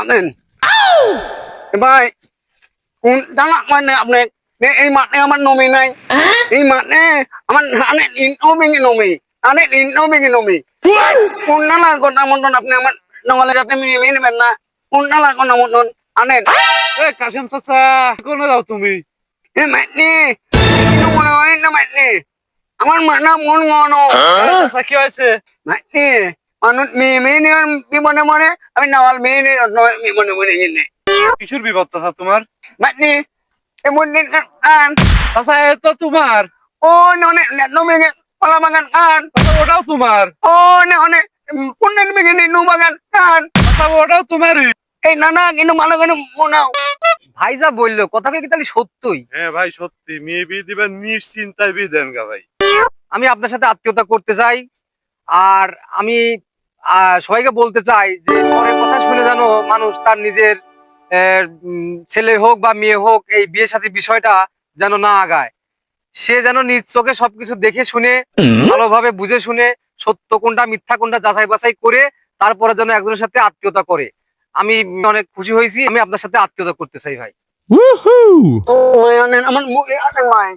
আনেন ভাই কোন ডাঙা মানে আপনি এই মাঠে আমার নমি নাই এই মাঠে আমার আনে ইনওবিং নমি আনে ইনওবিং নমি কোন নালার কথা মতন আপনি আমার নগলে যাতে মিলে নেবেন না কোন নালার কথা মতন আনেন এ কাশেম চাচা কোনে যাও তুমি? এ মাইনি ইনো মনে হয় না মাইনি আমার মানা মন গনো চাচা কি হয়েছে? মাইনি মানুষ মেয়ে নিয়ে বিমনে মনে আমি নাওয়াল মেয়ে নিয়ে বিমনে মনে গেলে কিশোর বিপদ চাচা তোমার? মাইনি এমন দিন কান চাচা এ তো তোমার। ও ননে নেট মেগে কলা বাগান কান চাচা ওটাও তোমার। ও নে অনে পুন্নেন মেগে নি নু বাগান কান চাচা ওটাও তোমারই। এই নানা কিন্তু ভালো করে মনাও ভাই যা বললো কথা কি তাহলে সত্যই? হ্যাঁ ভাই সত্যি মেয়ে বিয়ে দিবেন নিশ্চিন্তায় বিয়ে দেন গা ভাই। আমি আপনার সাথে আত্মীয়তা করতে চাই আর আমি সবাইকে বলতে চাই যে পরের কথা শুনে যেন মানুষ তার নিজের ছেলে হোক বা মেয়ে হোক এই বিয়ে সাথে বিষয়টা যেন না আগায়। সে যেন নিজ চোখে সবকিছু দেখে শুনে ভালোভাবে বুঝে শুনে সত্য কোনটা মিথ্যা কোনটা যাচাই বাছাই করে তারপরে যেন একজনের সাথে আত্মীয়তা করে। আমি অনেক খুশি হয়েছি, আমি আপনার সাথে আত্মীয়তা করতে চাই ভাই। ও আমার মুখে আছে মাই